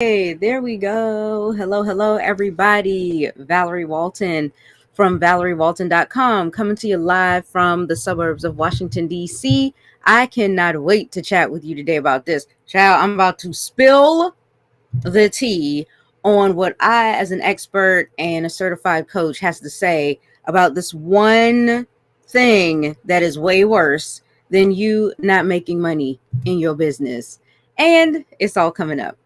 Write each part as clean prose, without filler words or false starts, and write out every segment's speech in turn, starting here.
Hey, there we go. Hello, everybody. Valerie Walton from ValerieWalton.com coming to you live from the suburbs of Washington, D.C. I cannot wait to chat with you today about this. Child, I'm about to spill the tea on what I, as an expert and a certified coach, has to say about this one thing that is way worse than you not making money in your business. And it's all coming up.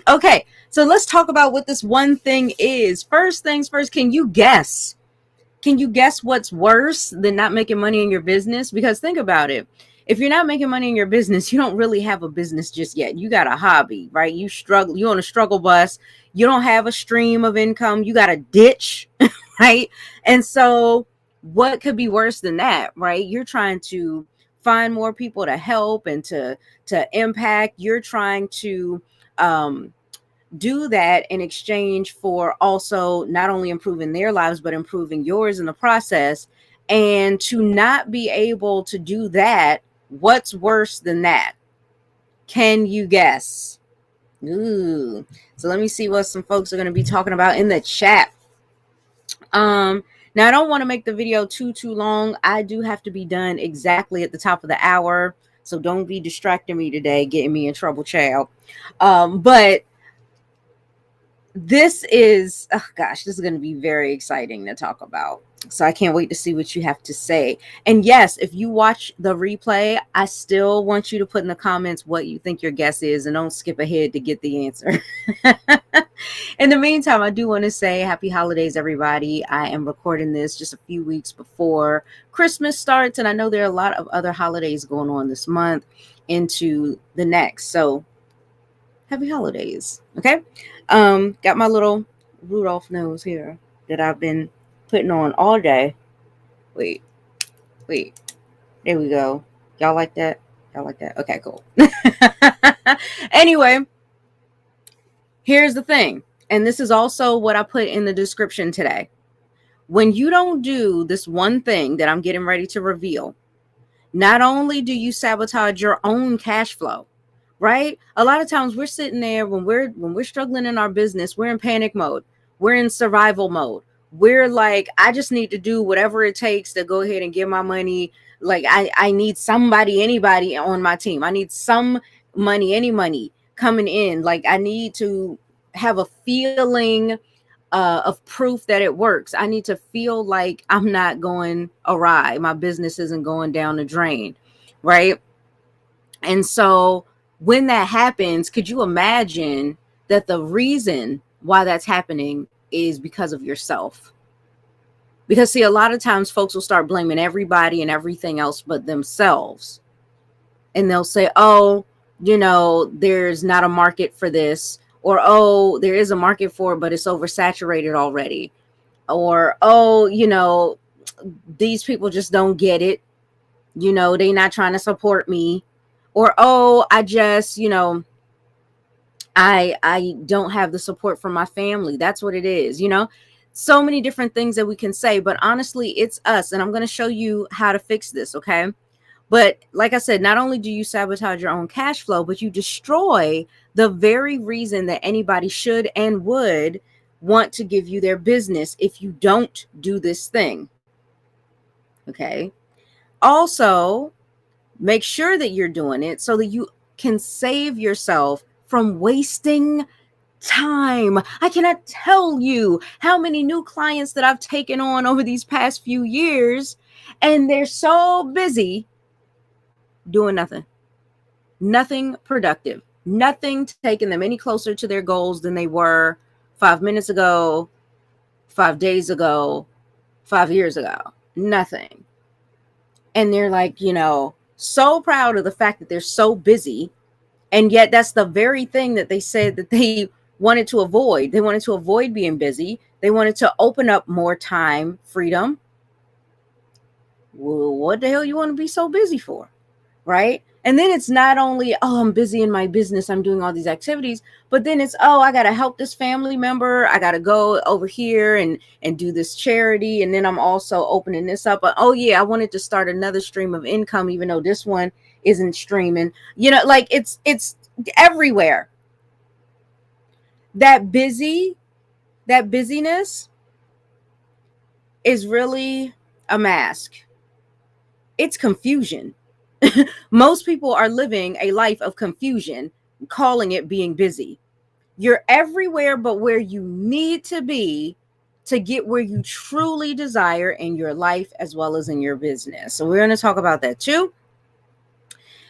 Okay, so let's talk about what this one thing is. First things first, can you guess? Can you guess what's worse than not making money in your business? Because think about it. If you're not making money in your business, you don't really have a business just yet. You got a hobby, right? You struggle, you're on a struggle bus. You don't have a stream of income. You got a ditch, right? And so what could be worse than that, right? You're trying to find more people to help and to impact. You're trying to do that in exchange for also not only improving their lives, but improving yours in the process. And to not be able to do that, what's worse than that? Can you guess? Ooh. So let me see what some folks are going to be talking about in the chat. Now I don't want to make the video too long. I do have to be done exactly at the top of the hour. So don't be distracting me today, getting me in trouble, child. But this is, oh gosh, this is going to be very exciting to talk about. So I can't wait to see what you have to say. And yes, if you watch the replay, I still want you to put in the comments what you think your guess is, and don't skip ahead to get the answer. In the meantime, I do want to say happy holidays, everybody. I am recording this just a few weeks before Christmas starts, and I know there are a lot of other holidays going on this month into the next. So happy holidays. Okay. Got my little Rudolph nose here that I've been putting on all day. Wait. There we go. Y'all like that? Y'all like that? Okay, cool. Anyway, here's the thing. And this is also what I put in the description today. When you don't do this one thing that I'm getting ready to reveal, not only do you sabotage your own cash flow, right? A lot of times we're sitting there when we're struggling in our business, we're in panic mode. We're in survival mode. We're like, I just need to do whatever it takes to go ahead and get my money. Like I need somebody, anybody on my team. I need some money, any money coming in. Like I need to have a feeling of proof that it works. I need to feel like I'm not going awry. My business isn't going down the drain, right? And so when that happens, could you imagine that the reason why that's happening is because of yourself? Because see, a lot of times folks will start blaming everybody and everything else but themselves. And they'll say, oh, there's not a market for this. Or, oh, there is a market for it, but it's oversaturated already. Or, oh, these people just don't get it. They're not trying to support me. Or, oh, I just, I don't have the support from my family. That's what it is, so many different things that we can say, but honestly, it's us. And I'm going to show you how to fix this. Okay. But like I said, not only do you sabotage your own cash flow, but you destroy the very reason that anybody should and would want to give you their business if you don't do this thing. Okay. Also, make sure that you're doing it so that you can save yourself from wasting time. I cannot tell you how many new clients that I've taken on over these past few years, and they're so busy doing nothing productive, nothing taking them any closer to their goals than they were 5 minutes ago, 5 days ago, 5 years ago. Nothing. And they're like, so proud of the fact that they're so busy. And yet that's the very thing that they said that they wanted to avoid. They wanted to avoid being busy. They wanted to open up more time, freedom. Well, what the hell you want to be so busy for? Right? And then it's not only, oh, I'm busy in my business, I'm doing all these activities, but then it's, oh, I got to help this family member. I got to go over here and do this charity. And then I'm also opening this up. But, oh, yeah, I wanted to start another stream of income, even though this one isn't streaming. You know, like it's everywhere. That busyness is really a mask. It's confusion. Most people are living a life of confusion, calling it being busy. You're everywhere but where you need to be to get where you truly desire in your life as well as in your business. So we're going to talk about that too.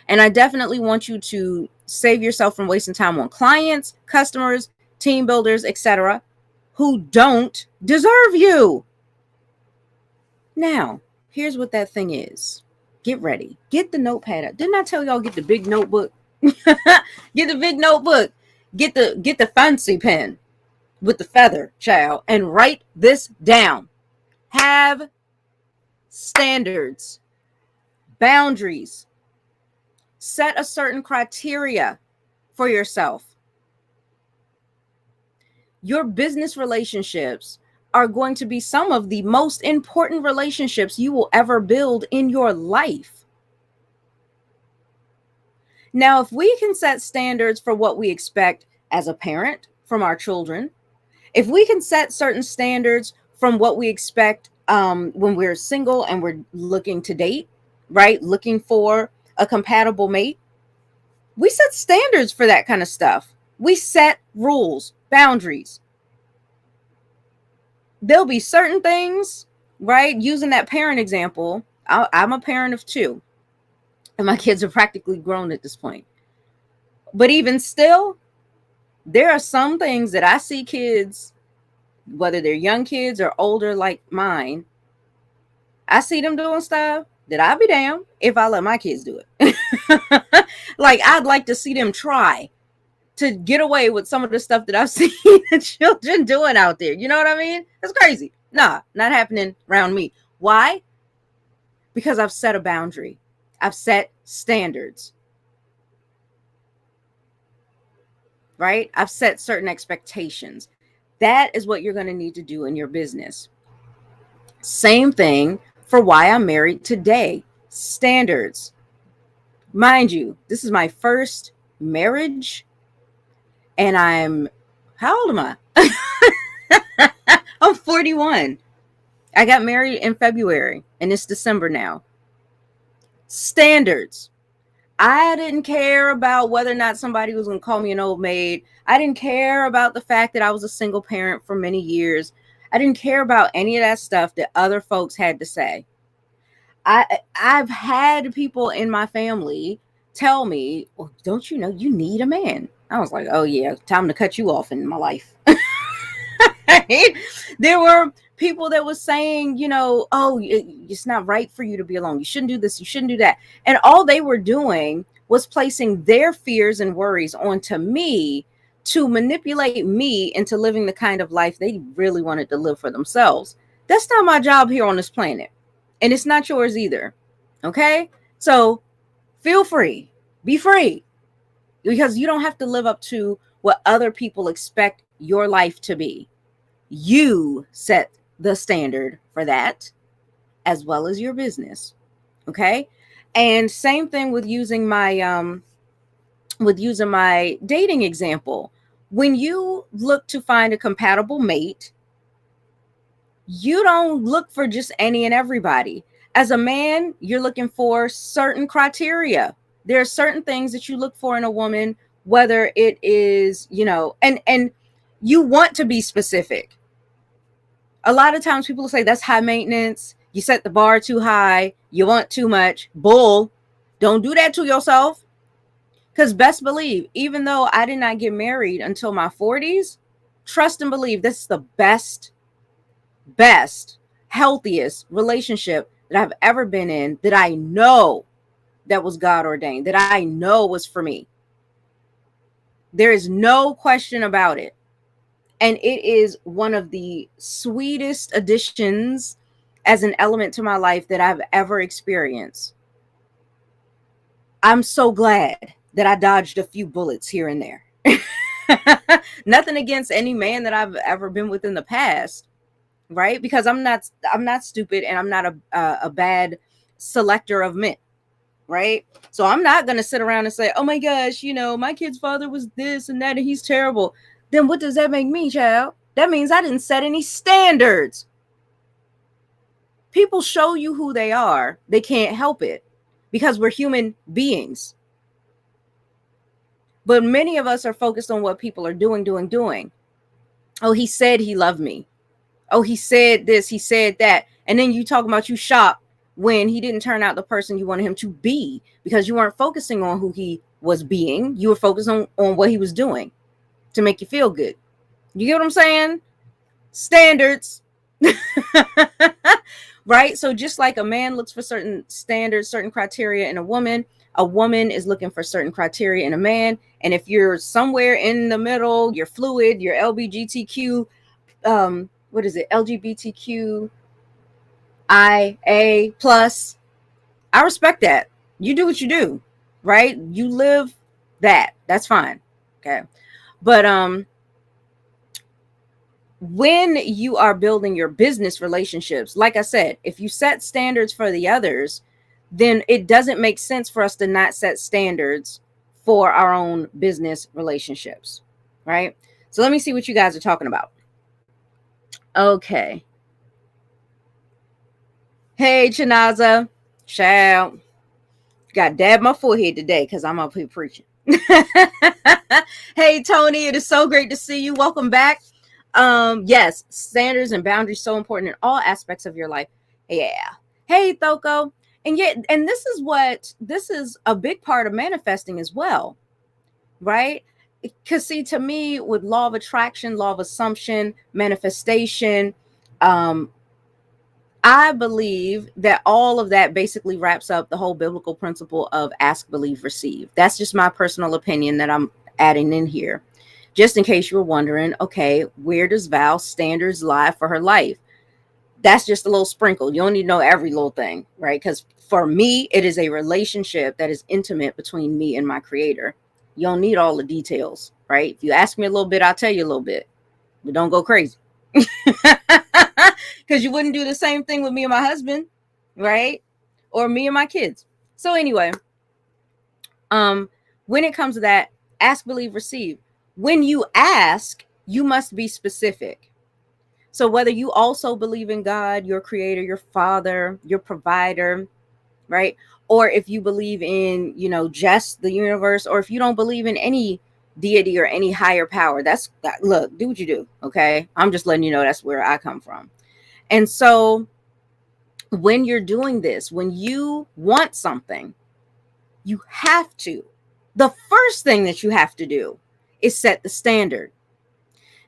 And I definitely want you to save yourself from wasting time on clients, customers, team builders, etc., who don't deserve you. Now, here's what that thing is. Get ready. Get the notepad out. Didn't I tell y'all get the big notebook? Get the big notebook. Get the fancy pen with the feather, child, and write this down. Have standards, boundaries. Set a certain criteria for yourself. Your business relationships are going to be some of the most important relationships you will ever build in your life. Now, if we can set standards for what we expect as a parent from our children, if we can set certain standards from what we expect when we're single and we're looking to date, right? Looking for a compatible mate, we set standards for that kind of stuff. We set rules, boundaries. There'll be certain things, right? Using that parent example, I'm a parent of 2, and my kids are practically grown at this point. But even still, there are some things that I see kids, whether they're young kids or older like mine, I see them doing stuff that I'll be damned if I let my kids do it. Like, I'd like to see them try to get away with some of the stuff that I've seen the children doing out there. You know what I mean? It's crazy. Nah, not happening around me. Why? Because I've set a boundary. I've set standards. Right? I've set certain expectations. That is what you're going to need to do in your business. Same thing for why I'm married today. Standards. Mind you, this is my first marriage. And how old am I? I'm 41. I got married in February and it's December now. Standards. I didn't care about whether or not somebody was going to call me an old maid. I didn't care about the fact that I was a single parent for many years. I didn't care about any of that stuff that other folks had to say. I've had people in my family tell me, well, don't you know you need a man? I was like, oh yeah, time to cut you off in my life. There were people that was saying, you know, oh, it's not right for you to be alone. You shouldn't do this. You shouldn't do that. And all they were doing was placing their fears and worries onto me to manipulate me into living the kind of life they really wanted to live for themselves. That's not my job here on this planet. And it's not yours either. Okay? So feel free. Be free. Because you don't have to live up to what other people expect your life to be. You set the standard for that, as well as your business. Okay? And same thing with using my dating example. When you look to find a compatible mate, you don't look for just any and everybody. As a man, you're looking for certain criteria. There are certain things that you look for in a woman, whether it is, you know, and you want to be specific. A lot of times people say that's high maintenance. You set the bar too high. You want too much. Bull. Don't do that to yourself. Because best believe, even though I did not get married until my 40s, trust and believe this is the best, healthiest relationship that I've ever been in, that I know that was God ordained, that I know was for me. There is no question about it. And it is one of the sweetest additions as an element to my life that I've ever experienced. I'm so glad that I dodged a few bullets here and there. Nothing against any man that I've ever been with in the past, right? Because I'm not stupid, and I'm not a bad selector of men, right? So I'm not going to sit around and say, oh my gosh, my kid's father was this and that and he's terrible. Then what does that make me, child? That means I didn't set any standards. People show you who they are. They can't help it because we're human beings. But many of us are focused on what people are doing. Oh, he said he loved me. Oh, he said this, he said that. And then you talk about you shocked when he didn't turn out the person you wanted him to be, because you weren't focusing on who he was being. You were focused on what he was doing to make you feel good. You get what I'm saying? Standards. Right? So just like a man looks for certain standards, certain criteria in a woman is looking for certain criteria in a man. And if you're somewhere in the middle, you're fluid, you're LBGTQ, what is it? LGBTQIA plus. I respect that. You do what you do, right? You live that. That's fine. Okay. But when you are building your business relationships, like I said, if you set standards for the others, then it doesn't make sense for us to not set standards for our own business relationships, right? So let me see what you guys are talking about. Okay. Hey, Chinaza. Shout. Got dab my forehead today because I'm up here preaching. Hey, Tony. It is so great to see you. Welcome back. Yes, standards and boundaries so important in all aspects of your life. Yeah. Hey, Thoko. And this is a big part of manifesting as well, right? Because see, to me, with law of attraction, law of assumption, manifestation, I believe that all of that basically wraps up the whole biblical principle of ask, believe, receive. That's just my personal opinion that I'm adding in here. Just in case you were wondering, okay, where does Val's standards lie for her life? That's just a little sprinkle. You don't need to know every little thing, right? Because for me, it is a relationship that is intimate between me and my creator. You don't need all the details, right? If you ask me a little bit, I'll tell you a little bit, but don't go crazy. Because you wouldn't do the same thing with me and my husband, right? Or me and my kids. So anyway, when it comes to that, ask, believe, receive. When you ask, you must be specific. So whether you also believe in God, your creator, your father, your provider, right? Or if you believe in, just the universe, or if you don't believe in any deity or any higher power, look, do what you do. Okay. I'm just letting you know that's where I come from. And so when you're doing this, when you want something, you have to. The first thing that you have to do is set the standard.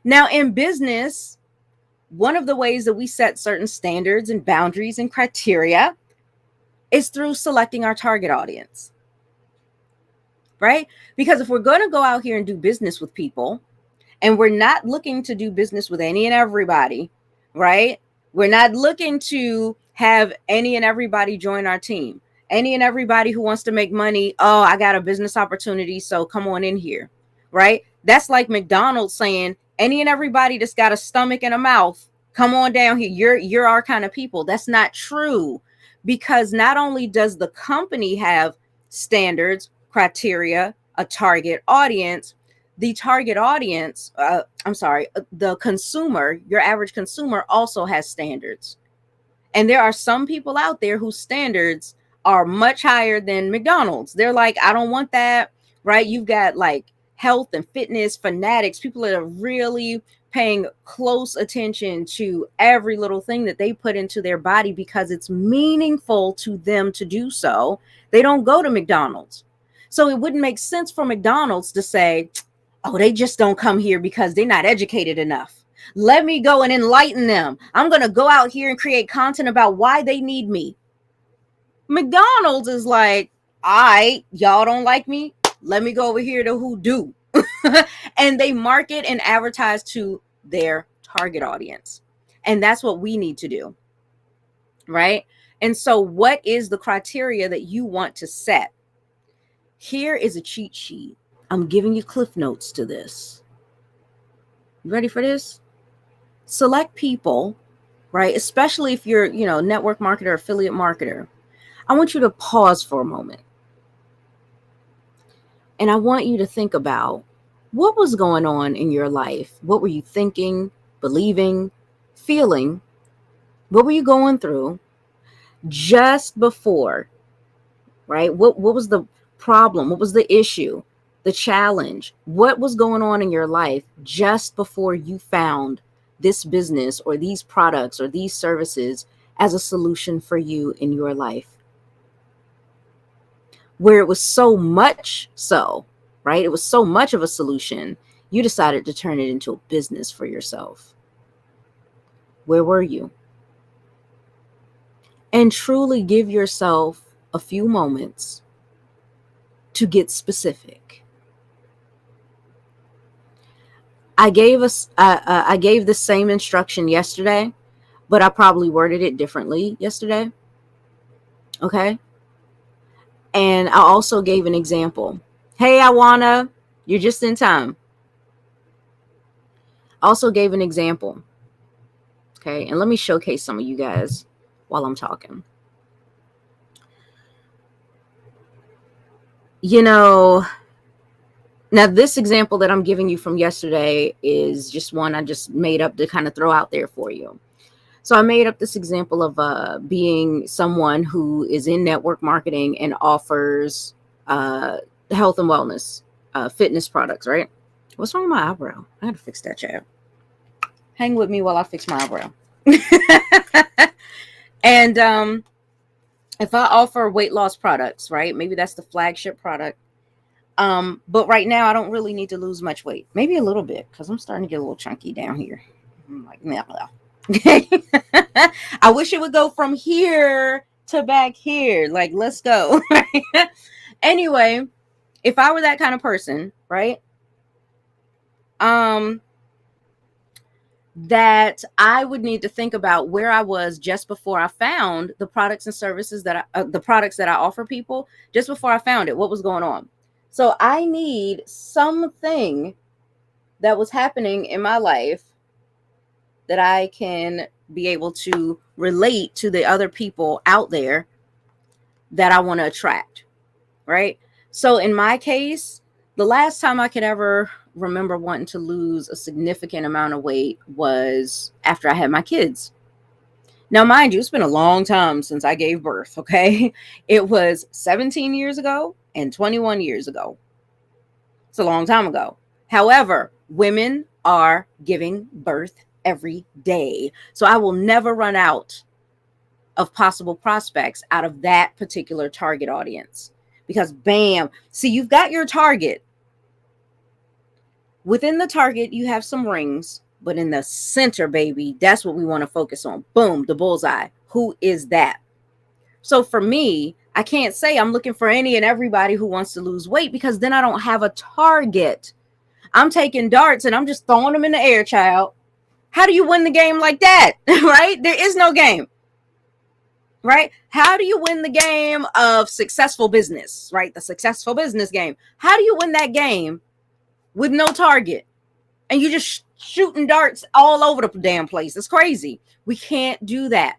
Now, in business, one of the ways that we set certain standards and boundaries and criteria is through selecting our target audience, right? Because if we're going to go out here and do business with people, and we're not looking to do business with any and everybody, right? We're not looking to have any and everybody join our team. Any and everybody who wants to make money, oh, I got a business opportunity, so come on in here, right? That's like McDonald's saying, any and everybody that's got a stomach and a mouth, come on down here. You're our kind of people. That's not true, because not only does the company have standards, criteria, a target audience, the target audience, the consumer, your average consumer also has standards. And there are some people out there whose standards are much higher than McDonald's. They're like, I don't want that, right? You've got like health and fitness fanatics, people that are really paying close attention to every little thing that they put into their body because it's meaningful to them to do so. They don't go to McDonald's. So it wouldn't make sense for McDonald's to say, oh, they just don't come here because they're not educated enough. Let me go and enlighten them. I'm going to go out here and create content about why they need me. McDonald's is like, all right, y'all don't like me. Let me go over here to who do. And they market and advertise to their target audience. And that's what we need to do. Right? And so what is the criteria that you want to set? Here is a cheat sheet. I'm giving you cliff notes to this. You ready for this? Select people, right? Especially if you're, network marketer, affiliate marketer. I want you to pause for a moment. And I want you to think about what was going on in your life. What were you thinking, believing, feeling? What were you going through just before, right? What was the problem? What was the issue? The challenge? What was going on in your life just before you found this business or these products or these services as a solution for you in your life? Where it was so much so, right? It was so much of a solution, you decided to turn it into a business for yourself. Where were you? And truly give yourself a few moments to get specific. I gave the same instruction yesterday, but I probably worded it differently yesterday. Okay. And I also gave an example. Hey, Awana, you're just in time. Also gave an example. Okay. And let me showcase some of you guys while I'm talking. Now this example that I'm giving you from yesterday is just one I just made up to kind of throw out there for you. So I made up this example of being someone who is in network marketing and offers health and wellness, fitness products, right? What's wrong with my eyebrow? I had to fix that, child. Hang with me while I fix my eyebrow. And if I offer weight loss products, right? Maybe that's the flagship product. But right now I don't really need to lose much weight. Maybe a little bit because I'm starting to get a little chunky down here. I'm like, no. Okay. I wish it would go from here to back here. Like, let's go. Anyway, if I were that kind of person, right? That I would need to think about where I was just before I found the products and services that the products that I offer people, just before I found it, what was going on. So I need something that was happening in my life that I can be able to relate to the other people out there that I want to attract, right? So in my case, the last time I could ever remember wanting to lose a significant amount of weight was after I had my kids. Now, mind you, it's been a long time since I gave birth, okay? It was 17 years ago and 21 years ago. It's a long time ago. However, women are giving birth every day. So I will never run out of possible prospects out of that particular target audience. Because bam, see, you've got your target. Within the target, you have some rings, but in the center, baby, that's what we want to focus on. Boom, the bullseye. Who is that? So for me, I can't say I'm looking for any and everybody who wants to lose weight because then I don't have a target. I'm taking darts and I'm just throwing them in the air, child. How do you win the game like that? Right? There is no game. Right? How do you win the game of successful business? Right? The successful business game. How do you win that game with no target? And you just shooting darts all over the damn place. It's crazy. We can't do that.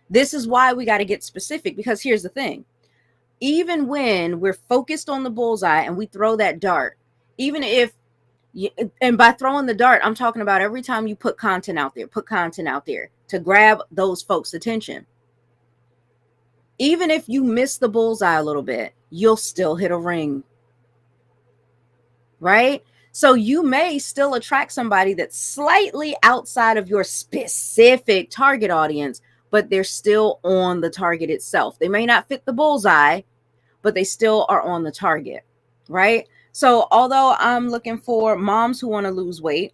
This is why we got to get specific, because here's the thing. Even when we're focused on the bullseye and we throw that dart, even if, and by throwing the dart, I'm talking about every time you put content out there to grab those folks' attention. Even if you miss the bullseye a little bit, you'll still hit a ring. Right? So you may still attract somebody that's slightly outside of your specific target audience, but they're still on the target itself. They may not fit the bullseye, but they still are on the target, right? So although I'm looking for moms who want to lose weight,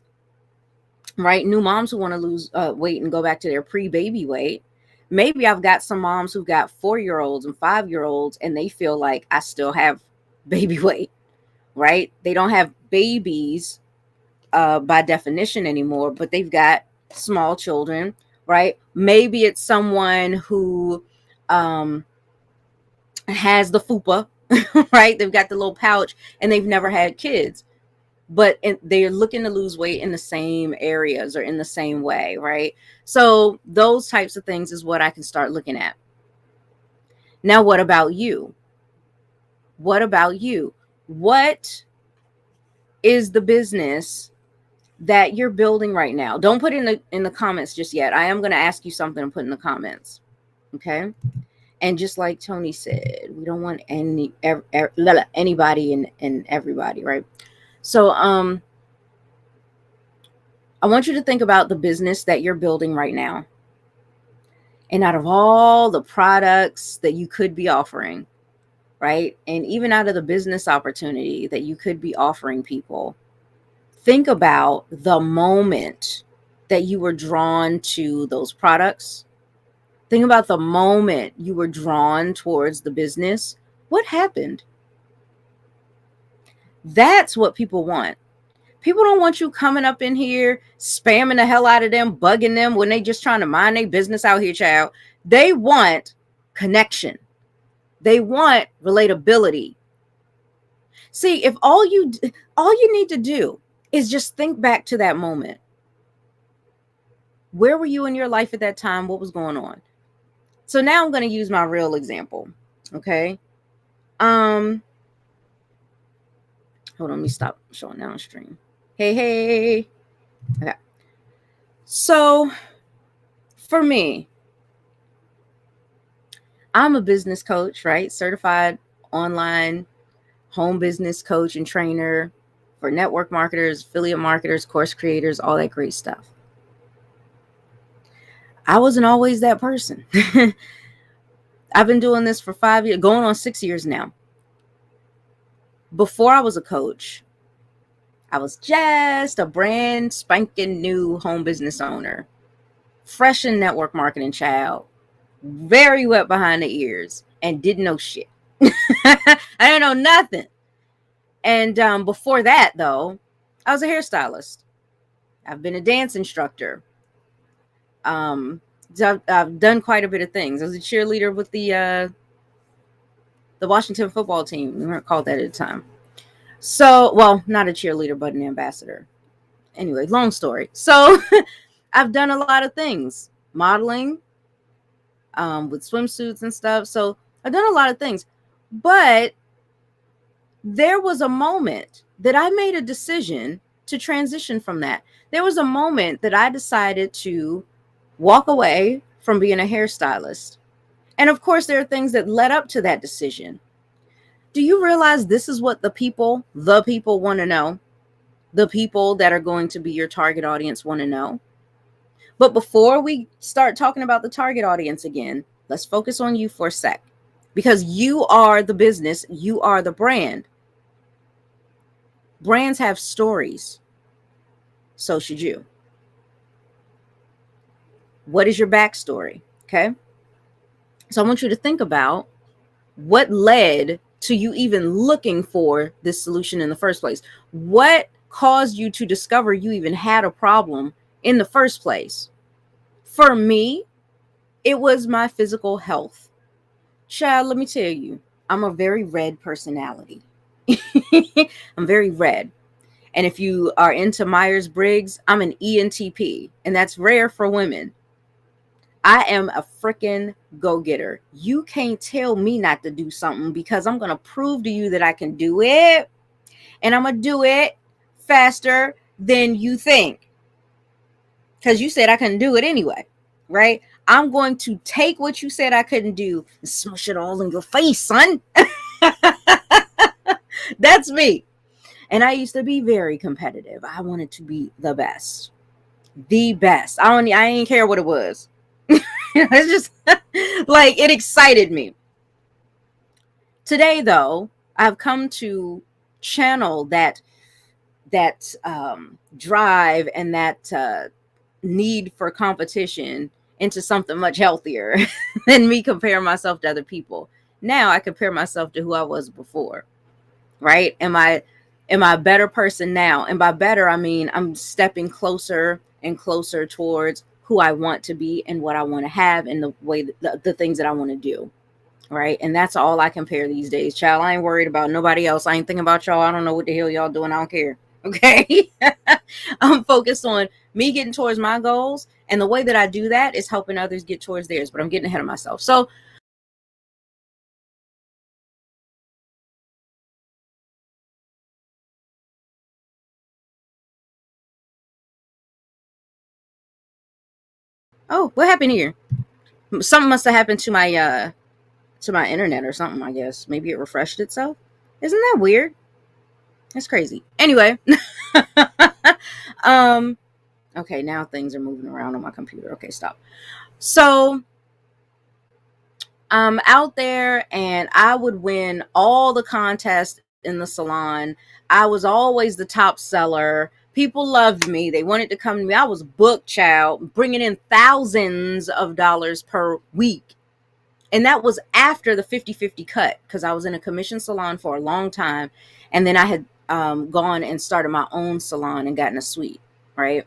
right? New moms who want to lose weight and go back to their pre-baby weight. Maybe I've got some moms who've got 4-year-olds and 5-year-olds, and they feel like I still have baby weight, right? They don't have babies by definition anymore, but they've got small children, right? Maybe it's someone who has the FUPA, right? They've got the little pouch and they've never had kids, but they're looking to lose weight in the same areas or in the same way, right? So those types of things is what I can start looking at. Now, what about you? What about you? What is the business that you're building right now? Don't put it in the comments just yet. I am going to ask you something to put in the comments. Okay? And just like Tony said, we don't want anybody and everybody, right? So I want you to think about the business that you're building right now. And out of all the products that you could be offering, right? And even out of the business opportunity that you could be offering people, think about the moment that you were drawn to those products. Think about the moment you were drawn towards the business. What happened? That's what people want. People don't want you coming up in here, spamming the hell out of them, bugging them when they just trying to mind their business out here, child. They want connection. They want relatability. See, if all you need to do is just think back to that moment. Where were you in your life at that time? What was going on? So now I'm going to use my real example. Okay. Hold on, let me stop showing down stream. Hey. Okay. So for me, I'm a business coach, right? Certified online home business coach and trainer for network marketers, affiliate marketers, course creators, all that great stuff. I wasn't always that person. I've been doing this for 5 years, going on 6 years now. Before I was a coach, I was just a brand spanking new home business owner, fresh in network marketing, child, very wet behind the ears, and didn't know shit. I didn't know nothing. And before that, though, I was a hairstylist. I've been a dance instructor. I've done quite a bit of things. I was a cheerleader with the Washington football team. We weren't called that at the time. So, well, not a cheerleader, but an ambassador. Anyway, long story. So I've done a lot of things. Modeling with swimsuits and stuff. So I've done a lot of things. But there was a moment that I made a decision to transition from that. There was a moment that I decided to walk away from being a hairstylist. And of course, there are things that led up to that decision. Do you realize this is what the people want to know? The people that are going to be your target audience want to know. But before we start talking about the target audience again, let's focus on you for a sec. Because you are the business, you are the brand. Brands have stories. So should you. What is your backstory? Okay. So I want you to think about what led to you even looking for this solution in the first place. What caused you to discover you even had a problem in the first place? For me, it was my physical health. Child, let me tell you, I'm a very red personality. I'm very red. And if you are into Myers-Briggs, I'm an ENTP, and that's rare for women. I am a freaking go-getter. You can't tell me not to do something because I'm going to prove to you that I can do it. And I'm going to do it faster than you think. Because you said I couldn't do it anyway, right? I'm going to take what you said I couldn't do and smush it all in your face, son. That's me. And I used to be very competitive. I wanted to be the best. The best. I didn't care what it was. It's just like it excited me. Today, though, I've come to channel that drive and that need for competition into something much healthier than me compare myself to other people. Now I compare myself to who I was before, right? Am I a better person now? And by better, I mean I'm stepping closer and closer towards who I want to be and what I want to have and the way the things that I want to do. right? And that's all I compare these days. Child, I ain't worried about nobody else. I ain't thinking about y'all. I don't know what the hell y'all doing. I don't care. Okay. I'm focused on me getting towards my goals. And the way that I do that is helping others get towards theirs. But I'm getting ahead of myself. So, oh, what happened here? Something must have happened to my internet or something, I guess. Maybe it refreshed itself. Isn't that weird? That's crazy. Anyway. um okay, now things are moving around on my computer. Okay, stop. So I'm out there and I would win all the contests in the salon. I was always the top seller. People loved me. They wanted to come to me. I was booked, child, bringing in thousands of dollars per week. And that was after the 50-50 cut, because I was in a commission salon for a long time. And then I had gone and started my own salon and gotten a suite, right?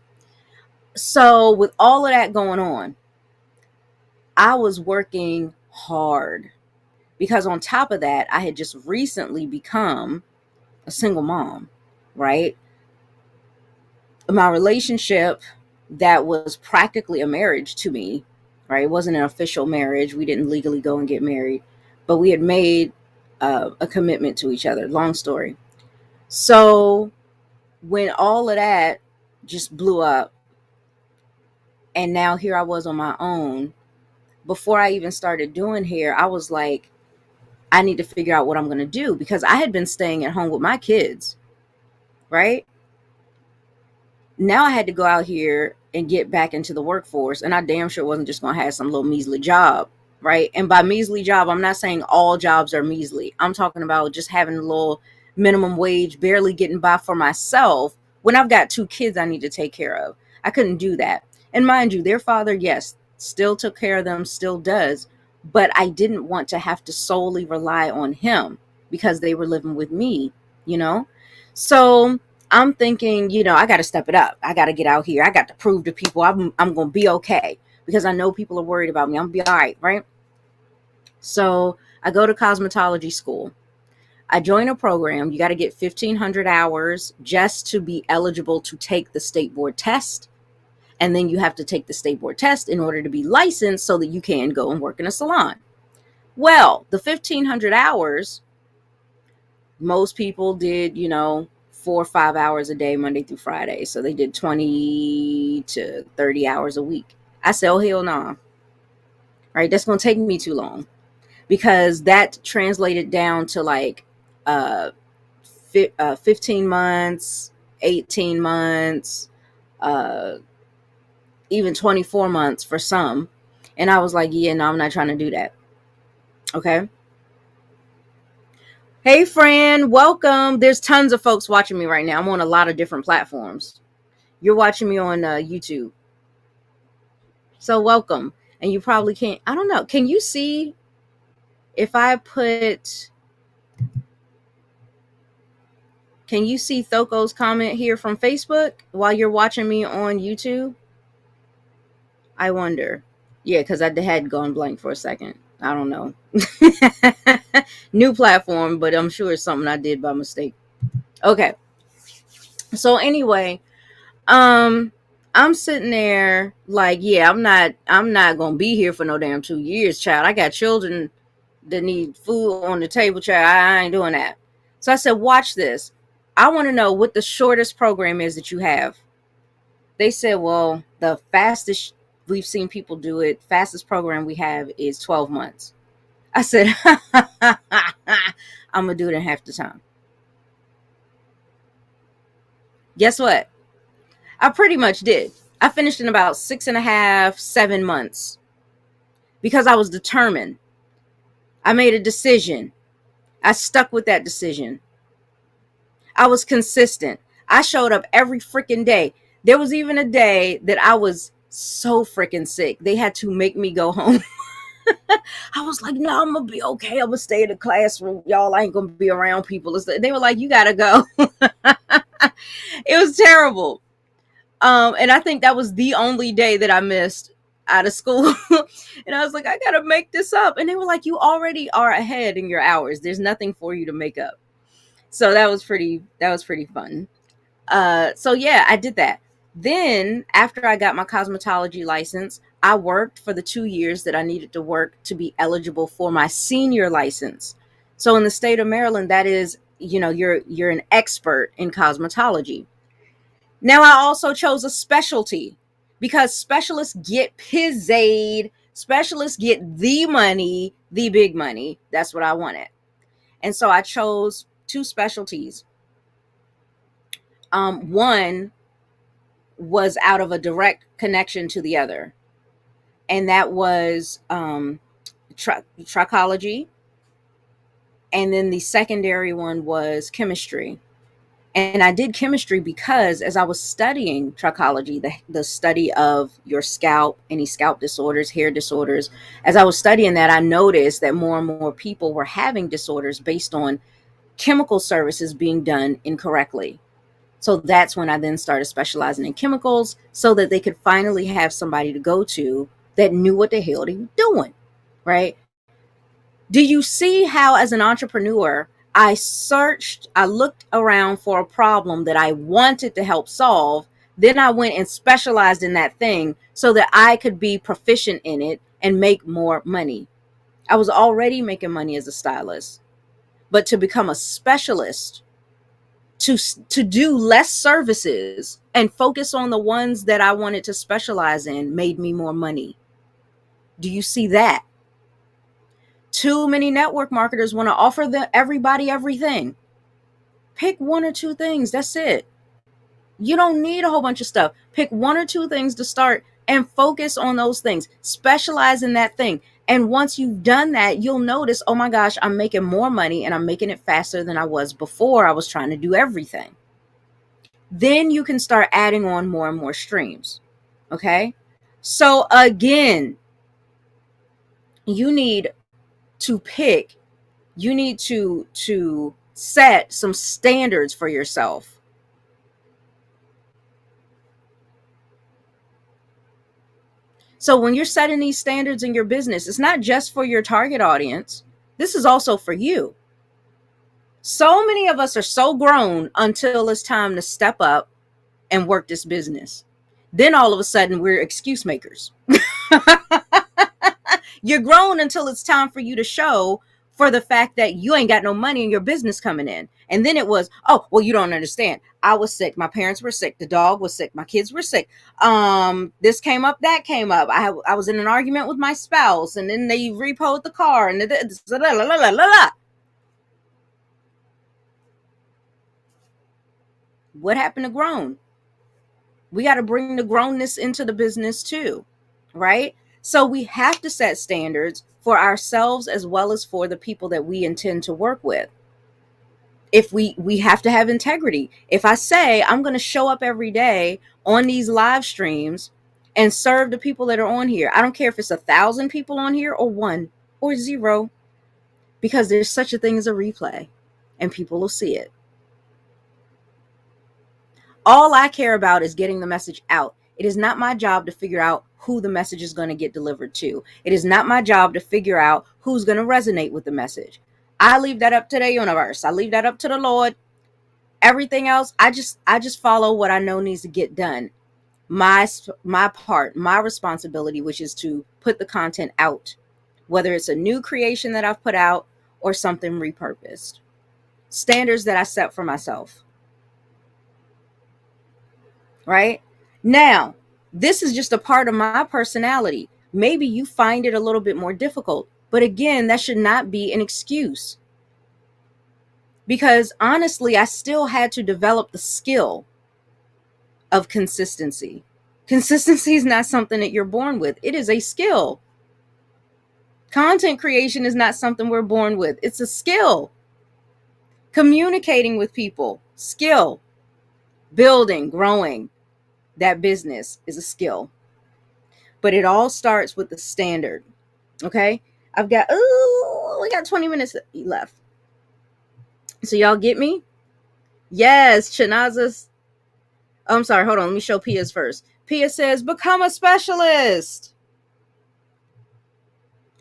So with all of that going on, I was working hard because on top of that, I had just recently become a single mom, right? My relationship that was practically a marriage to me, right? It wasn't an official marriage. We didn't legally go and get married, but we had made a commitment to each other. Long story. So when all of that just blew up, and now here I was on my own, before I even started doing hair, I was like, I need to figure out what I'm going to do, because I had been staying at home with my kids, right? Now I had to go out here and get back into the workforce, and I damn sure wasn't just going to have some little measly job, right? And by measly job, I'm not saying all jobs are measly. I'm talking about just having a little minimum wage, barely getting by for myself when I've got two kids I need to take care of. I couldn't do that. And mind you, their father, yes, still took care of them, still does, but I didn't want to have to solely rely on him because they were living with me, you know? So I'm thinking, I got to step it up. I got to get out here. I got to prove to people I'm going to be okay, because I know people are worried about me. I'm going to be all right, right? So I go to cosmetology school. I join a program. You got to get 1,500 hours just to be eligible to take the state board test. And then you have to take the state board test in order to be licensed so that you can go and work in a salon. Well, the 1,500 hours, most people did, 4 or 5 hours a day, Monday through Friday. So they did 20 to 30 hours a week. I said, oh, hell no. Nah. Right? That's going to take me too long, because that translated down to like 15 months, 18 months, even 24 months for some. And I was like, yeah, no, I'm not trying to do that. Okay. Hey, friend, welcome. There's tons of folks watching me right now. I'm on a lot of different platforms. You're watching me on YouTube. So welcome. And you probably can't, I don't know. Can you see if I put, can you see Thoko's comment here from Facebook while you're watching me on YouTube? I wonder. Yeah, because I had gone blank for a second. I don't know. New platform, but I'm sure it's something I did by mistake. Okay. So anyway, I'm sitting there like, yeah, I'm not gonna be here for no damn 2 years, child. I got children that need food on the table, child. I ain't doing that. So I said, watch this. I want to know what the shortest program is that you have. They said, well, the fastest we've seen people do it, fastest program we have is 12 months. I said, I'm gonna do it in half the time. Guess what? I pretty much did. I finished in about 6.5, 7 months, because I was determined. I made a decision. I stuck with that decision. I was consistent. I showed up every freaking day. There was even a day that I was so freaking sick. They had to make me go home. I was like, no, I'm going to be okay. I'm going to stay in the classroom. Y'all, I ain't going to be around people. They were like, you got to go. It was terrible. And I think that was the only day that I missed. out of school. And I was like, I gotta make this up. And they were like, you already are ahead in your hours. There's nothing for you to make up. So that was pretty fun. So yeah, I did that. Then after I got my cosmetology license, I worked for the 2 years that I needed to work to be eligible for my senior license. So in the state of Maryland, that is, you're an expert in cosmetology. Now I also chose a specialty because specialists get paid. Specialists get the money, the big money. That's what I wanted. And so I chose two specialties. One was out of a direct connection to the other, and that was trichology. And then the secondary one was chemistry. And I did chemistry because as I was studying trichology, the study of your scalp, any scalp disorders, hair disorders, as I was studying that, I noticed that more and more people were having disorders based on chemical services being done incorrectly. So that's when I then started specializing in chemicals so that they could finally have somebody to go to that knew what the hell they were doing, right? Do you see how, as an entrepreneur, I looked around for a problem that I wanted to help solve. Then I went and specialized in that thing so that I could be proficient in it and make more money. I was already making money as a stylist, but to become a specialist, to do less services and focus on the ones that I wanted to specialize in made me more money. Do you see that? Too many network marketers want to offer everybody everything. Pick one or two things. That's it. You don't need a whole bunch of stuff. Pick one or two things to start and focus on those things. Specialize in that thing. And once you've done that, you'll notice, oh my gosh, I'm making more money and I'm making it faster than I was before. I was trying to do everything. Then you can start adding on more and more streams. Okay. So again, you need to pick, you need to set some standards for yourself. So when you're setting these standards in your business, it's not just for your target audience. This is also for you. So many of us are so grown until it's time to step up and work this business. Then all of a sudden we're excuse makers. You're grown until it's time for you to show for the fact that you ain't got no money in your business coming in. And then it was, oh, well, you don't understand. I was sick. My parents were sick. The dog was sick. My kids were sick. This came up, that came up. I was in an argument with my spouse, and then they repoed the car, and what happened to grown? We got to bring the grownness into the business too, right? So we have to set standards for ourselves as well as for the people that we intend to work with. If we have to have integrity. If I say I'm going to show up every day on these live streams and serve the people that are on here, I don't care if it's 1,000 people on here or 1 or 0, because there's such a thing as a replay and people will see it. All I care about is getting the message out. It is not my job to figure out who the message is going to get delivered to. It is not my job to figure out who's going to resonate with the message. I leave that up to the universe. I leave that up to the Lord. Everything else, I just follow what I know needs to get done. My part, my responsibility, which is to put the content out, whether it's a new creation that I've put out or something repurposed. Standards that I set for myself. Right? Now, this is just a part of my personality. Maybe you find it a little bit more difficult, but again, that should not be an excuse. Because honestly, I still had to develop the skill of consistency. Consistency is not something that you're born with. It is a skill. Content creation is not something we're born with. It's a skill. Communicating with people, skill. Building, growing that business is a skill. But it all starts with the standard. Okay? We got 20 minutes left. So y'all get me? Yes, Chanaza's. Oh, I'm sorry. Hold on. Let me show Pia's first. Pia says, become a specialist.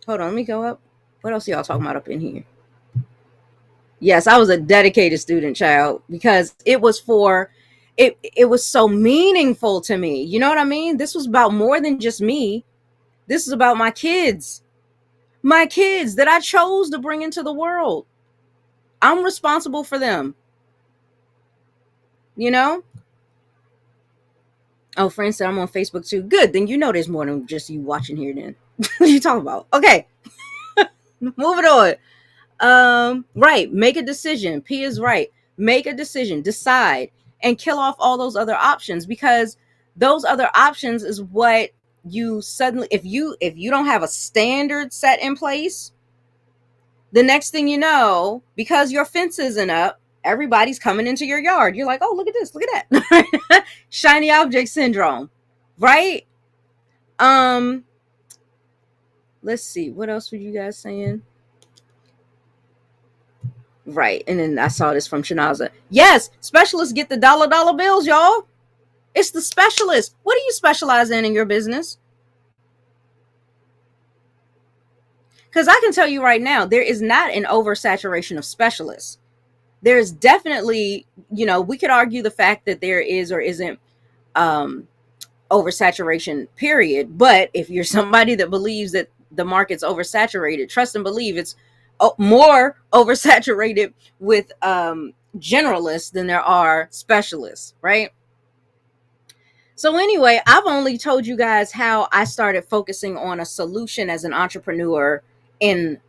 Hold on, let me go up. What else are y'all talking about up in here? Yes, I was a dedicated student, child, because it was so meaningful to me. You know what I mean? This was about more than just me. This is about my kids. My kids that I chose to bring into the world. I'm responsible for them. You know? Oh, friends said I'm on Facebook too. Good. Then you know there's more than just you watching here then. What are you talking about? Okay. Moving on. Right. Make a decision. P is right. Make a decision. Decide and kill off all those other options, because those other options is what you suddenly, if you don't have a standard set in place, the next thing you know, because your fence isn't up, everybody's coming into your yard. You're like, oh, look at this, look at that. Shiny object syndrome, right? Let's see, what else were you guys saying? Right. And then I saw this from Shanaza. Yes, specialists get the dollar bills, y'all. It's the specialist. What do you specialize in your business? Because I can tell you right now, there is not an oversaturation of specialists. There's definitely, we could argue the fact that there is or isn't oversaturation, period. But if you're somebody that believes that the market's oversaturated, trust and believe it's more oversaturated with generalists than there are specialists, right? So anyway, I've only told you guys how I started focusing on a solution as an entrepreneur in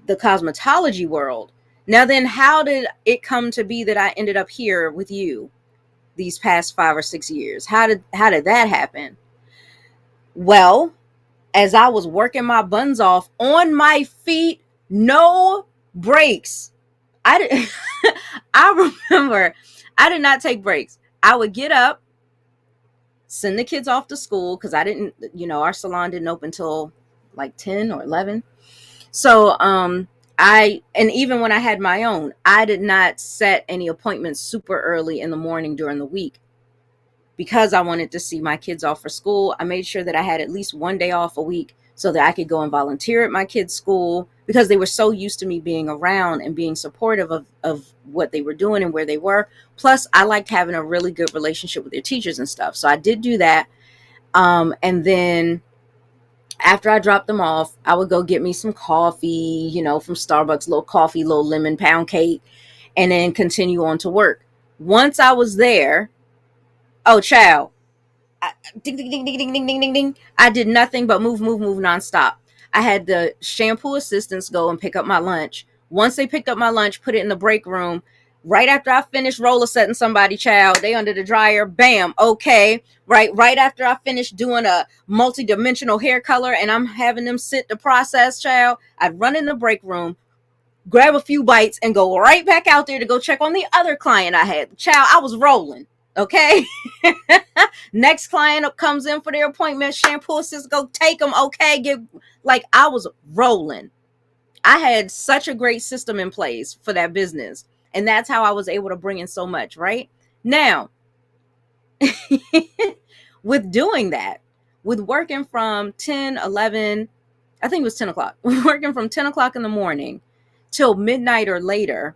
the cosmetology world. Now then, how did it come to be that I ended up here with you these past 5 or 6 years? How did that happen? Well, as I was working my buns off on my feet, no breaks. I remember I did not take breaks. I would get up, send the kids off to school, because I didn't, our salon didn't open till like 10 or 11. So and even when I had my own, I did not set any appointments super early in the morning during the week, because I wanted to see my kids off for school. I made sure that I had at least one day off a week so that I could go and volunteer at my kids' school, because they were so used to me being around and being supportive of what they were doing and where they were. Plus, I liked having a really good relationship with their teachers and stuff. So I did do that. And then after I dropped them off, I would go get me some coffee, from Starbucks, little coffee, little lemon pound cake, and then continue on to work. Once I was there, oh, child, ding, ding, ding, ding, ding, ding, ding, ding, ding. I did nothing but move nonstop. I had the shampoo assistants go and pick up my lunch. Once they picked up my lunch, put it in the break room. Right after I finished roller setting somebody, child, they under the dryer, bam, okay. Right after I finished doing a multi-dimensional hair color and I'm having them sit the process, child, I'd run in the break room, grab a few bites, and go right back out there to go check on the other client I had. Child, I was rolling. Okay. Next client comes in for their appointment, shampoo assist, go take them. Okay. I was rolling. I had such a great system in place for that business. And that's how I was able to bring in so much, right? Now, with doing that, with working from 10, 11, I think it was 10 o'clock, working from 10 o'clock in the morning till midnight or later,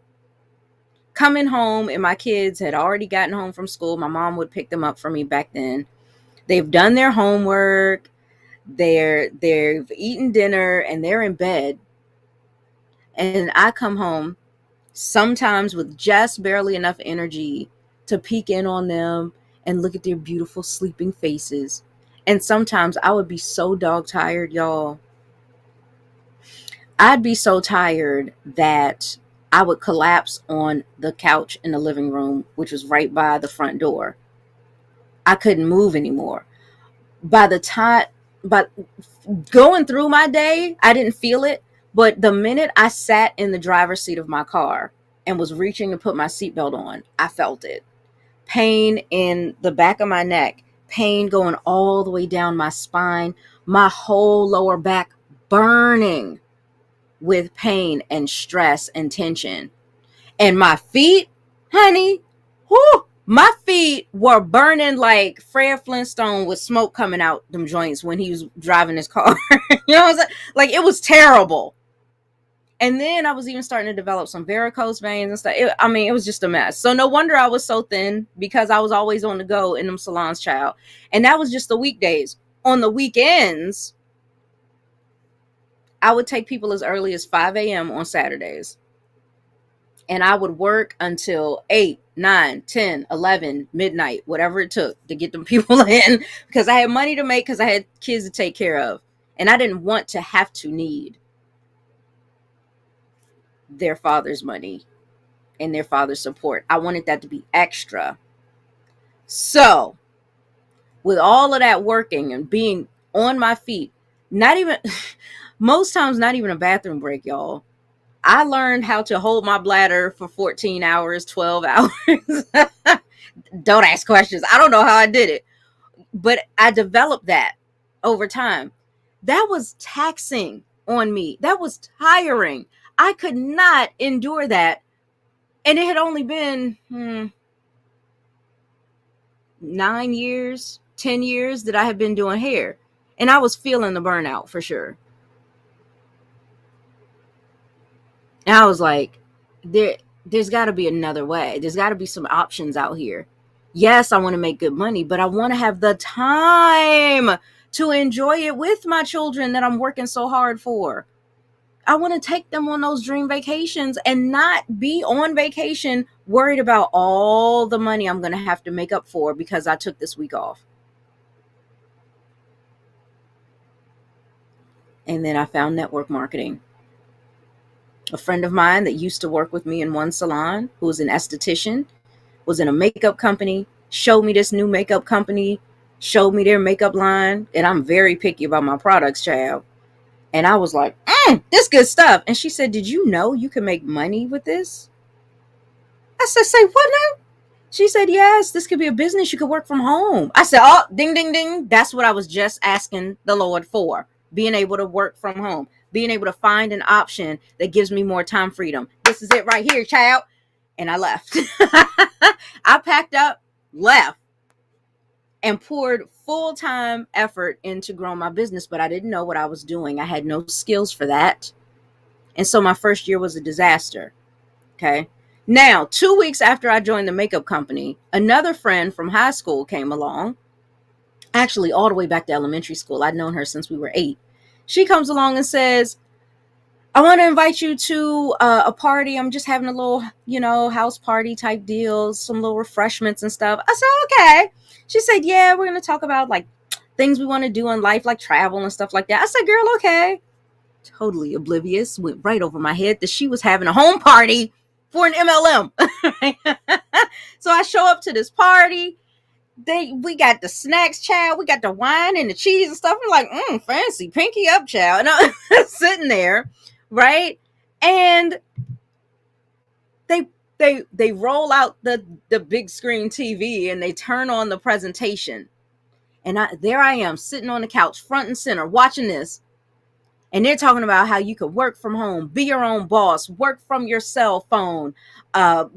coming home, and my kids had already gotten home from school. My mom would pick them up for me back then. They've done their homework. They've eaten dinner and they're in bed. And I come home sometimes with just barely enough energy to peek in on them and look at their beautiful sleeping faces. And sometimes I would be so dog tired, y'all. I'd be so tired that I would collapse on the couch in the living room, which was right by the front door. I couldn't move anymore. But going through my day, I didn't feel it. But the minute I sat in the driver's seat of my car and was reaching to put my seatbelt on, I felt it. Pain in the back of my neck, pain going all the way down my spine, my whole lower back burning with pain and stress and tension. And my feet, honey, whoo, My feet were burning like Fred Flintstone with smoke coming out them joints when he was driving his car. You know what I'm saying? Like, it was terrible. And then I was even starting to develop some varicose veins and stuff. It was just a mess. So no wonder I was so thin, because I was always on the go in them salons, child. And that was just the weekdays. On the weekends, I would take people as early as 5 a.m. on Saturdays. And I would work until 8, 9, 10, 11, midnight, whatever it took to get them people in, because I had money to make, because I had kids to take care of. And I didn't want to have to need their father's money and their father's support. I wanted that to be extra. So, with all of that working and being on my feet, not even, most times, not even a bathroom break, y'all. I learned how to hold my bladder for 14 hours, 12 hours. Don't ask questions. I don't know how I did it, but I developed that over time. That was taxing on me. That was tiring. I could not endure that. And it had only been 9 years, 10 years that I had been doing hair. And I was feeling the burnout for sure. And I was like, there's got to be another way. There's got to be some options out here. Yes, I want to make good money, but I want to have the time to enjoy it with my children that I'm working so hard for. I want to take them on those dream vacations and not be on vacation worried about all the money I'm going to have to make up for because I took this week off. And then I found network marketing. A friend of mine that used to work with me in one salon, who was an esthetician, was in a makeup company, showed me this new makeup company, showed me their makeup line. And I'm very picky about my products, child. And I was like, this good stuff. And she said, did you know you can make money with this? I said, say what now? She said, yes, this could be a business. You could work from home. I said, oh, ding, ding, ding. That's what I was just asking the Lord for. Being able to work from home. Being able to find an option that gives me more time freedom. This is it right here, child. And I left. I packed up, left, and poured full-time effort into growing my business, but I didn't know what I was doing. I had no skills for that. And so my first year was a disaster. Okay. Now, 2 weeks after I joined the makeup company, another friend from high school came along. Actually, all the way back to elementary school. I'd known her since we were 8. She comes along and says, I want to invite you to a party. I'm just having a little, house party type deal, some little refreshments and stuff. I said, okay. She said, yeah, we're going to talk about like things we want to do in life, like travel and stuff like that. I said, girl, okay. Totally oblivious. Went right over my head that she was having a home party for an MLM. So I show up to this party. We got the snacks, child. We got the wine and the cheese and stuff. I'm like, fancy, pinky up, child. And I'm sitting there, right? And they roll out the big screen TV and they turn on the presentation. And there I am sitting on the couch, front and center, watching this. And they're talking about how you could work from home, be your own boss, work from your cell phone,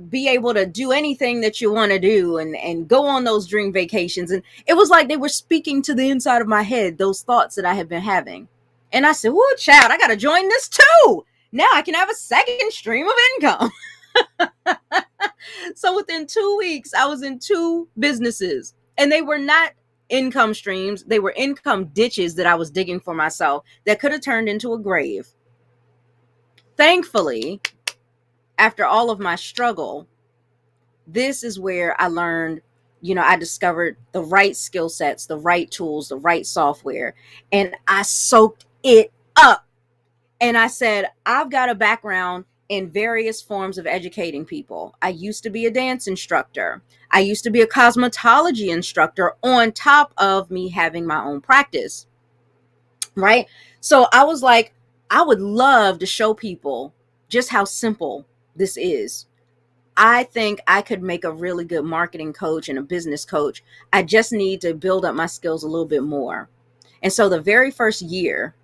be able to do anything that you want to do and go on those dream vacations. And it was like they were speaking to the inside of my head, those thoughts that I had been having. And I said, whoa, child, I got to join this too. Now I can have a second stream of income. So within 2 weeks, I was in 2 businesses, and they were not income streams. They were income ditches that I was digging for myself that could have turned into a grave. Thankfully, after all of my struggle, this is where I learned, I discovered the right skill sets, the right tools, the right software, and I soaked it up. And I said, I've got a background in various forms of educating people. I used to be a dance instructor. I used to be a cosmetology instructor on top of me having my own practice, right? So I was like, I would love to show people just how simple this is. I think I could make a really good marketing coach and a business coach. I just need to build up my skills a little bit more. And so the very first year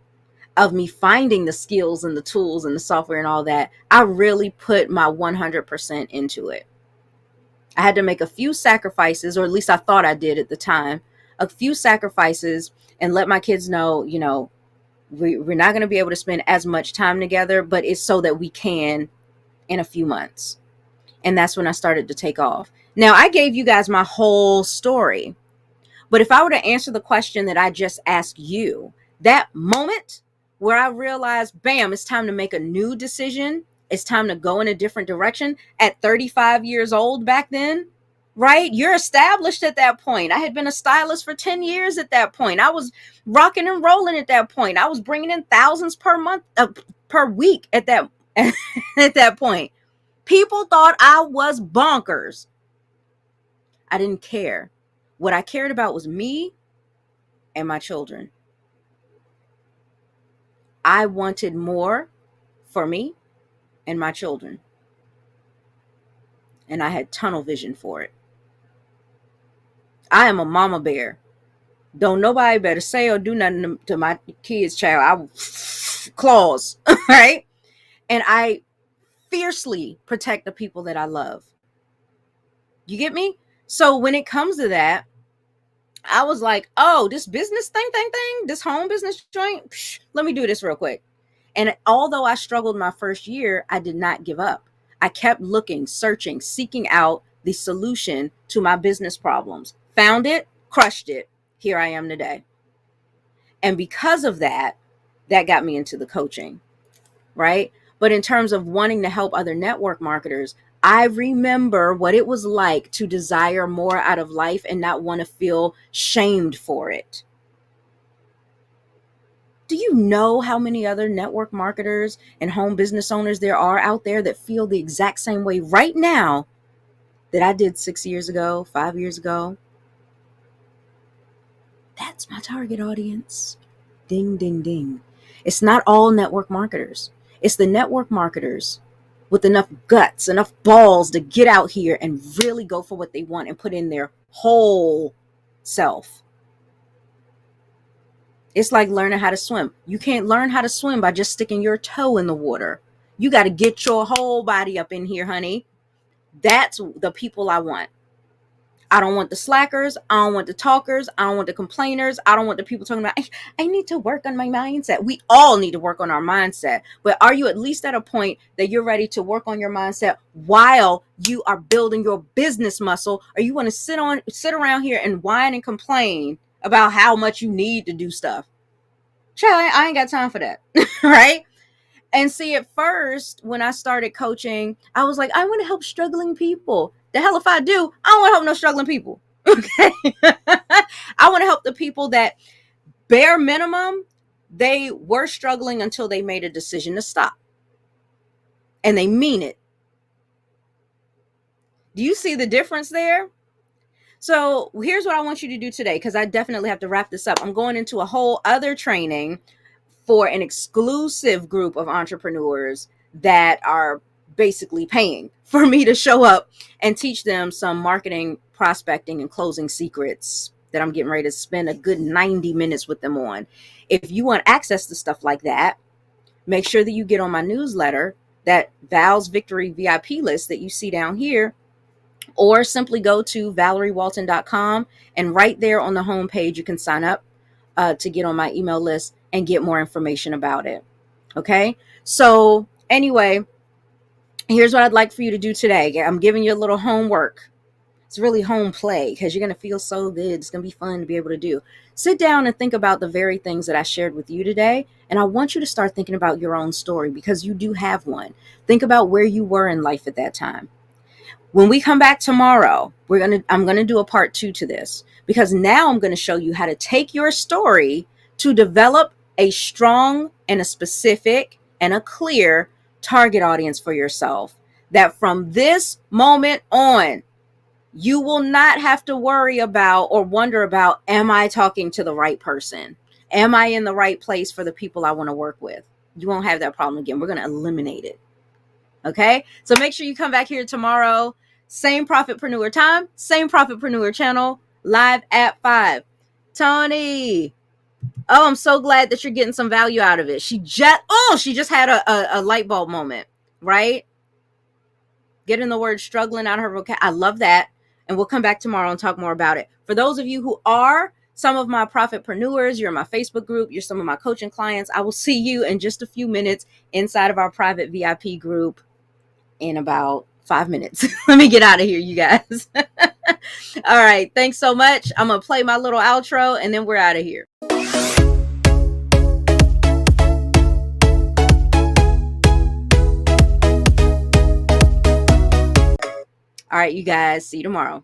of me finding the skills and the tools and the software and all that, I really put my 100% into it. I had to make a few sacrifices, or at least I thought I did at the time, a few sacrifices, and let my kids know, we're not going to be able to spend as much time together, but it's so that we can in a few months. And that's when I started to take off. Now, I gave you guys my whole story, but if I were to answer the question that I just asked you, that moment where I realized, bam, it's time to make a new decision, it's time to go in a different direction at 35 years old back then, right? You're established at that point. I had been a stylist for 10 years at that point. I was rocking and rolling at that point. I was bringing in thousands per month, per week at that at that point. People thought I was bonkers. I didn't care. What I cared about was me and my children. I wanted more for me and my children. And I had tunnel vision for it. I am a mama bear. Don't nobody better say or do nothing to my kids, child. I will claws, right? And I fiercely protect the people that I love. You get me? So when it comes to that, I was like, oh, this business thing, this home business joint, let me do this real quick. And although I struggled my first year, I did not give up. I kept looking, searching, seeking out the solution to my business problems. Found it, crushed it. Here I am today. And because of that, that got me into the coaching, right? But in terms of wanting to help other network marketers, I remember what it was like to desire more out of life and not want to feel shamed for it. Do you know how many other network marketers and home business owners there are out there that feel the exact same way right now that I did 6 years ago, 5 years ago? That's my target audience. Ding, ding, ding. It's not all network marketers. It's the network marketers with enough guts, enough balls to get out here and really go for what they want and put in their whole self. It's like learning how to swim. You can't learn how to swim by just sticking your toe in the water. You got to get your whole body up in here, honey. That's the people I want. I don't want the slackers. I don't want the talkers. I don't want the complainers. I don't want the people talking about, I need to work on my mindset. We all need to work on our mindset. But are you at least at a point that you're ready to work on your mindset while you are building your business muscle? Or you want to sit around here and whine and complain about how much you need to do stuff? Child, I ain't got time for that. Right? And see, at first, when I started coaching, I was like, I want to help struggling people. The hell if I do, I don't want to help no struggling people. Okay. I want to help the people that bare minimum, they were struggling until they made a decision to stop. And they mean it. Do you see the difference there? So here's what I want you to do today, because I definitely have to wrap this up. I'm going into a whole other training for an exclusive group of entrepreneurs that are basically paying for me to show up and teach them some marketing, prospecting, and closing secrets that I'm getting ready to spend a good 90 minutes with them on. If you want access to stuff like that, make sure that you get on my newsletter, that Val's Victory VIP list that you see down here, or simply go to valeriewalton.com, and right there on the homepage, you can sign up to get on my email list and get more information about it. Okay. So anyway, here's what I'd like for you to do today. I'm giving you a little homework. It's really home play because you're going to feel so good. It's going to be fun to be able to do. Sit down and think about the very things that I shared with you today. And I want you to start thinking about your own story, because you do have one. Think about where you were in life at that time. When we come back tomorrow, I'm going to do a part 2 to this, because now I'm going to show you how to take your story to develop a strong and a specific and a clear target audience for yourself, that from this moment on, you will not have to worry about or wonder about, am I talking to the right person? Am I in the right place for the people I want to work with? You won't have that problem again. We're going to eliminate it. Okay. So make sure you come back here tomorrow. Same Profitpreneur time, same Profitpreneur channel, live at 5. Tony. Oh, I'm so glad that you're getting some value out of it. She just had a light bulb moment, right? getting the word struggling out of her vocabulary. I love that. And we'll come back tomorrow and talk more about it. For those of you who are some of my profitpreneurs, you're in my Facebook group, you're some of my coaching clients, I will see you in just a few minutes inside of our private VIP group in about 5 minutes. Let me get out of here, you guys. All right. Thanks so much. I'm going to play my little outro and then we're out of here. All right, you guys. See you tomorrow.